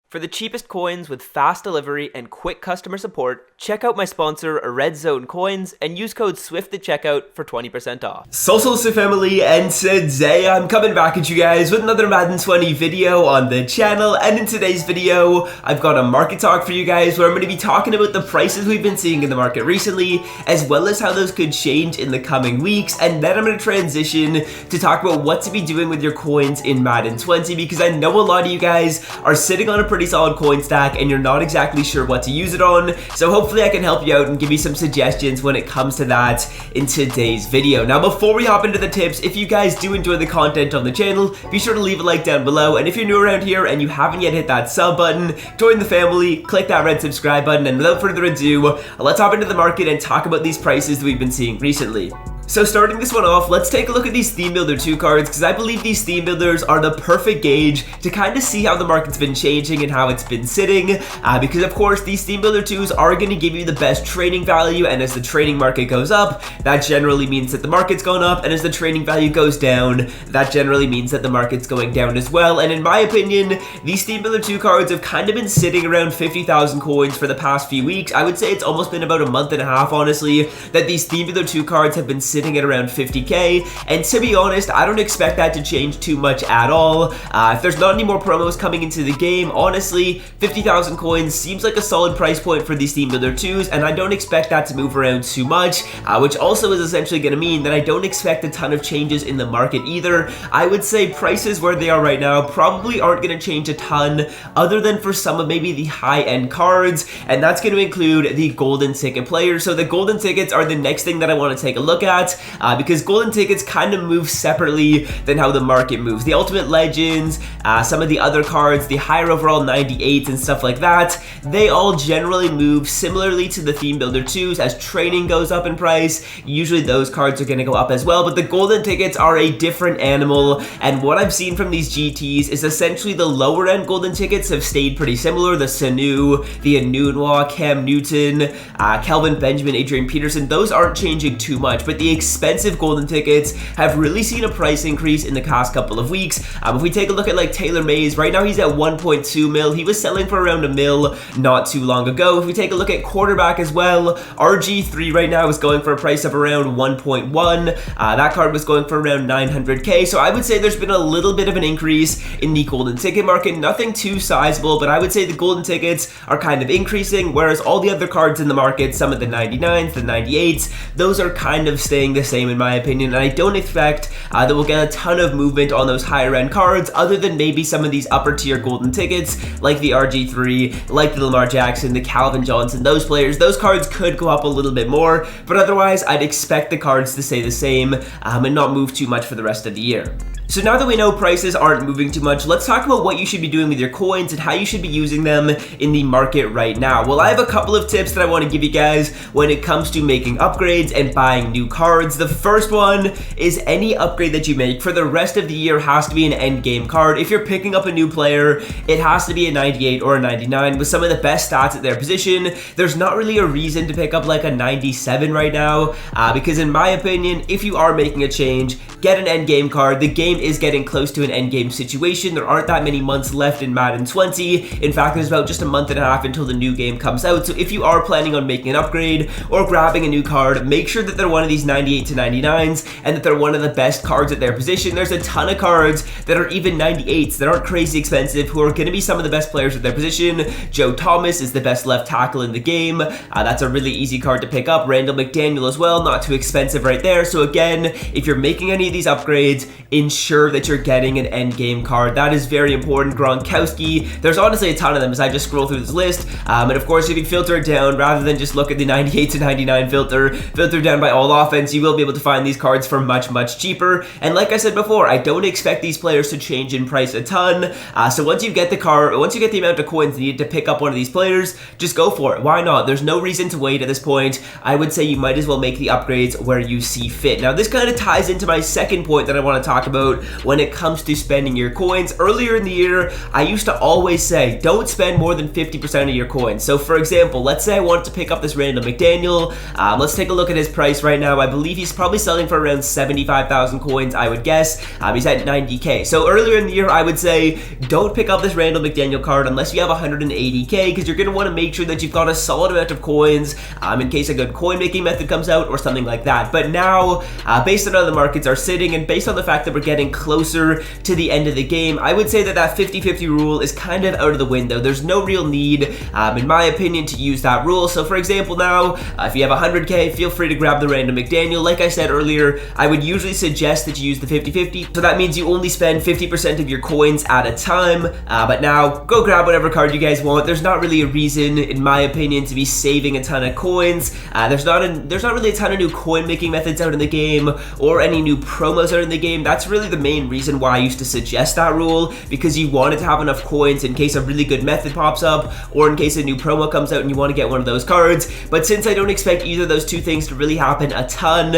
For the cheapest coins with fast delivery and quick customer support, check out my sponsor, Red Zone Coins, and use code SWIFT at checkout for 20% off. So family, and today I'm coming back at you guys with another Madden 20 video on the channel, and in today's video, I've got a market talk for you guys where I'm going to be talking about the prices we've been seeing in the market recently, as well as how those could change in the coming weeks, and then I'm going to transition to talk about what to be doing with your coins in Madden 20, because I know a lot of you guys are sitting on a pretty solid coin stack and you're not exactly sure what to use it on, so hopefully I can help you out and give you some suggestions when it comes to that in today's video. Now before we hop into the tips, if you guys do enjoy the content on the channel, be sure to leave a like down below, and if you're new around here and you haven't yet hit that sub button, join the family, click that red subscribe button, and without further ado, let's hop into the market and talk about these prices that we've been seeing recently. So starting this one off, let's take a look at these Theme Builder 2 cards, because I believe these Theme Builders are the perfect gauge to kind of see how the market's been changing and how it's been sitting, because of course these Theme Builder 2s are going to give you the best trading value, and as the trading market goes up, that generally means that the market's gone up, and as the trading value goes down, that generally means that the market's going down as well. And in my opinion, these Theme Builder 2 cards have kind of been sitting around 50,000 coins for the past few weeks. I would say it's almost been about a month and a half, honestly, that these Theme Builder 2 cards have been sitting at around 50k, and to be honest, I don't expect that to change too much at all. If there's not any more promos coming into the game, honestly, 50,000 coins seems like a solid price point for these Theme Builder 2s, and I don't expect that to move around too much, which also is essentially going to mean that I don't expect a ton of changes in the market either. I would say prices where they are right now probably aren't going to change a ton, other than for some of maybe the high-end cards, and that's going to include the golden ticket players. So the golden tickets are the next thing that I want to take a look at, because golden tickets kind of move separately than how the market moves. The Ultimate Legends, some of the other cards, the higher overall 98s and stuff like that, they all generally move similarly to the Theme Builder 2s. As training goes up in price, usually those cards are going to go up as well, but the golden tickets are a different animal, and what I've seen from these GTs is essentially the lower end golden tickets have stayed pretty similar. The Sanu, the Anunwa, Cam Newton, Kelvin Benjamin, Adrian Peterson, those aren't changing too much, but the expensive golden tickets have really seen a price increase in the past couple of weeks. If we take a look at like Taylor Mays, right now he's at 1.2 mil. He was selling for around a mil not too long ago. If we take a look at quarterback as well, RG3 right now is going for a price of around 1.1. That card was going for around 900k. So I would say there's been a little bit of an increase in the golden ticket market. Nothing too sizable, but I would say the golden tickets are kind of increasing, whereas all the other cards in the market, some of the 99s, the 98s, those are kind of staying the same in my opinion, and I don't expect that we'll get a ton of movement on those higher end cards, other than maybe some of these upper tier golden tickets like the RG3, like the Lamar Jackson, the Calvin Johnson. Those players, those cards could go up a little bit more, but otherwise I'd expect the cards to stay the same and not move too much for the rest of the year. So now that we know prices aren't moving too much, let's talk about what you should be doing with your coins and how you should be using them in the market right now. Well, I have a couple of tips that I want to give you guys when it comes to making upgrades and buying new cards. The first one is any upgrade that you make for the rest of the year has to be an end game card. If you're picking up a new player, it has to be a 98 or a 99 with some of the best stats at their position. There's not really a reason to pick up like a 97 right now, because in my opinion, if you are making a change, get an end game card. The game is getting close to an end game situation. There aren't that many months left in Madden 20. In fact, there's about just a month and a half until the new game comes out. So if you are planning on making an upgrade or grabbing a new card, make sure that they're one of these 98 to 99s and that they're one of the best cards at their position. There's a ton of cards that are even 98s that aren't crazy expensive who are going to be some of the best players at their position. Joe Thomas is the best left tackle in the game. That's a really easy card to pick up. Randall McDaniel as well, not too expensive right there. So again, if you're making any of these upgrades, ensure that you're getting an end game card. That is very important. Gronkowski, there's honestly a ton of them as I just scroll through this list, and of course if you filter it down rather than just look at the 98 to 99 filter down by all offense, you will be able to find these cards for much cheaper. And like I said before, I don't expect these players to change in price a ton, so once you get the card, once you get the amount of coins needed to pick up one of these players, just go for it. Why not? There's no reason to wait at this point. I would say you might as well make the upgrades where you see fit. Now this kind of ties into my second point that I want to talk about, about when it comes to spending your coins. Earlier in the year, I used to always say, don't spend more than 50% of your coins. So for example, let's say I want to pick up this random McDaniel. Let's take a look at his price right now. I believe he's probably selling for around 75,000 coins, I would guess. He's at 90k. So earlier in the year, I would say, don't pick up this random McDaniel card unless you have 180k, because you're going to want to make sure that you've got a solid amount of coins in case a good coin making method comes out or something like that. But now, based on how the markets are sitting and based on the fact that we're getting closer to the end of the game, I would say that that 50-50 rule is kind of out of the window. There's no real need, in my opinion, to use that rule. So for example now, if you have 100k, feel free to grab the random McDaniel. Like I said earlier, I would usually suggest that you use the 50-50. So that means you only spend 50% of your coins at a time. But now, go grab whatever card you guys want. There's not really a reason, in my opinion, to be saving a ton of coins. There's not really a ton of new coin making methods out in the game or any new promos out in the game. That's really the main reason why I used to suggest that rule, because you wanted to have enough coins in case a really good method pops up or in case a new promo comes out and you want to get one of those cards. But since I don't expect either of those two things to really happen a ton,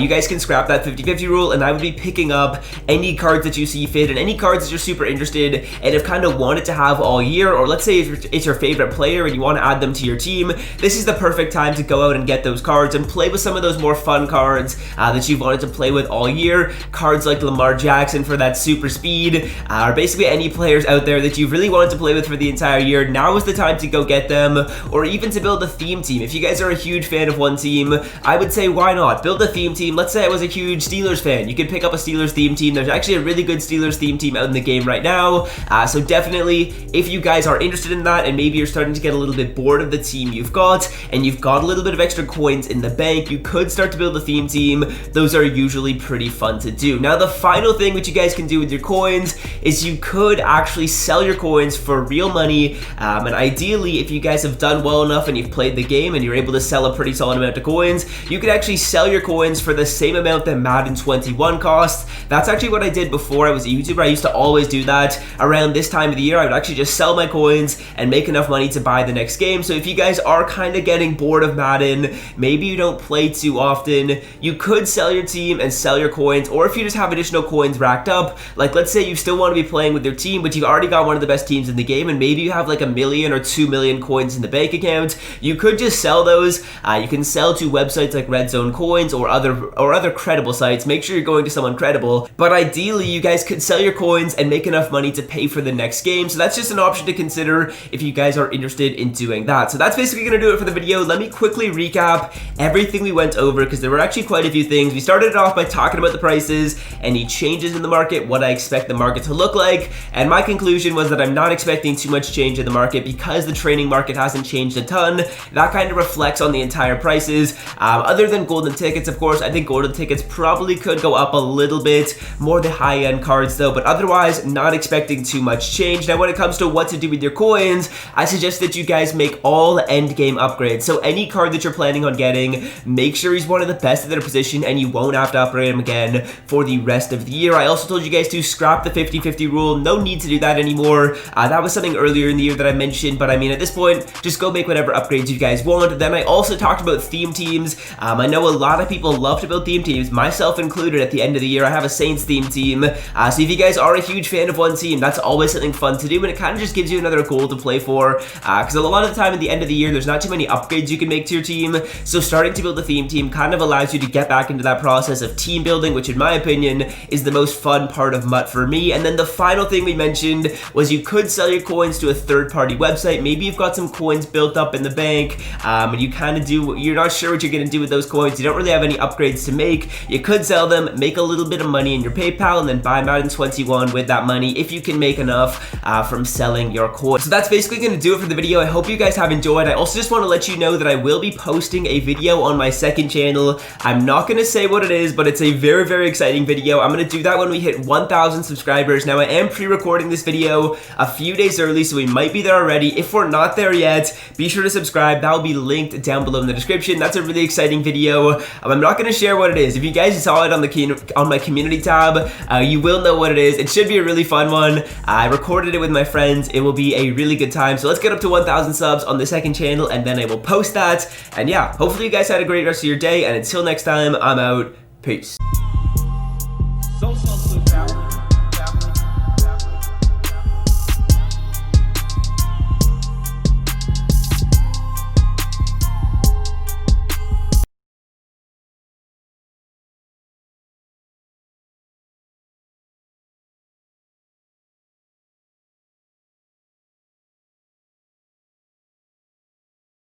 you guys can scrap that 50-50 rule, and I would be picking up any cards that you see fit and any cards that you're super interested and have kind of wanted to have all year. Or let's say if it's your favorite player and you want to add them to your team, this is the perfect time to go out and get those cards and play with some of those more fun cards that you've wanted to play with all year. Cards like Lamar Jackson for that super speed, or basically any players out there that you've really wanted to play with for the entire year. Now is the time to go get them, or even to build a theme team. If you guys are a huge fan of one team, I would say why not? Build a theme team. Let's say I was a huge Steelers fan. You could pick up a Steelers theme team. There's actually a really good Steelers theme team out in the game right now. So definitely, if you guys are interested in that and maybe you're starting to get a little bit bored of the team you've got and you've got a little bit of extra coins in the bank, you could start to build a theme team. Those are usually pretty fun to do. Now, the final thing which you guys can do with your coins is you could actually sell your coins for real money. And ideally, if you guys have done well enough and you've played the game and you're able to sell a pretty solid amount of coins, you could actually sell your coins for the same amount that Madden 21 costs. That's actually what I did before I was a YouTuber. I used to always do that. Around this time of the year, I would actually just sell my coins and make enough money to buy the next game. So if you guys are kind of getting bored of Madden, maybe you don't play too often, you could sell your team and sell your coins. Or if you just have additional coins racked up, like let's say you still want to be playing with your team, but you've already got one of the best teams in the game and maybe you have like 1 million or 2 million coins in the bank account, you could just sell those. You can sell to websites like Red Zone Coins or other credible sites. Make sure you're going to someone credible, but ideally you guys could sell your coins and make enough money to pay for the next game. So that's just an option to consider if you guys are interested in doing that. So that's basically going to do it for the video. Let me quickly recap everything we went over, because there were actually quite a few things. We started off by talking about the prices, any changes in the market, what I expect the market to look like, and my conclusion was that I'm not expecting too much change in the market because the training market hasn't changed a ton. That kind of reflects on the entire prices. Other than golden tickets, of course, I think golden tickets probably could go up a little bit, more the high-end cards though, but otherwise not expecting too much change. Now when it comes to what to do with your coins, I suggest that you guys make all end game upgrades. So any card that you're planning on getting, make sure he's one of the best at their position and you won't have to upgrade him again for the rest of the year. I also told you guys to scrap the 50-50 rule. No need to do that anymore. That was something earlier in the year that I mentioned, but I mean at this point, just go make whatever upgrades you guys want. Then I also talked about theme teams. I know a lot of people love to build theme teams, myself included. At the end of the year, I have a Saints theme team. So if you guys are a huge fan of one team, that's always something fun to do, and it kind of just gives you another goal to play for, because a lot of the time at the end of the year, there's not too many upgrades you can make to your team. So starting to build a theme team kind of allows you to get back into that process of team building, which in my opinion is the most fun part of MUT for me. And then the final thing we mentioned was you could sell your coins to a third-party website. Maybe you've got some coins built up in the bank, and you kind of you're not sure what you're going to do with those coins. You don't really have any upgrades to make. You could sell them, make a little bit of money in your PayPal, and then buy Madden 21 with that money if you can make enough from selling your coins. So that's basically going to do it for the video. I hope you guys have enjoyed. I also just want to let you know that I will be posting a video on my second channel. I'm not going to say what it is, but it's a very, very exciting video. I'm going to do that when we hit 1,000 subscribers. Now, I am pre-recording this video a few days early, so we might be there already. If we're not there yet, be sure to subscribe. That will be linked down below in the description. That's a really exciting video. I'm not going to share what it is. If you guys saw it on my community tab, you will know what it is. It should be a really fun one. I recorded it with my friends. It will be a really good time. So let's get up to 1,000 subs on the second channel, and then I will post that. And yeah, hopefully you guys had a great rest of your day, and until next time, I'm out. Peace.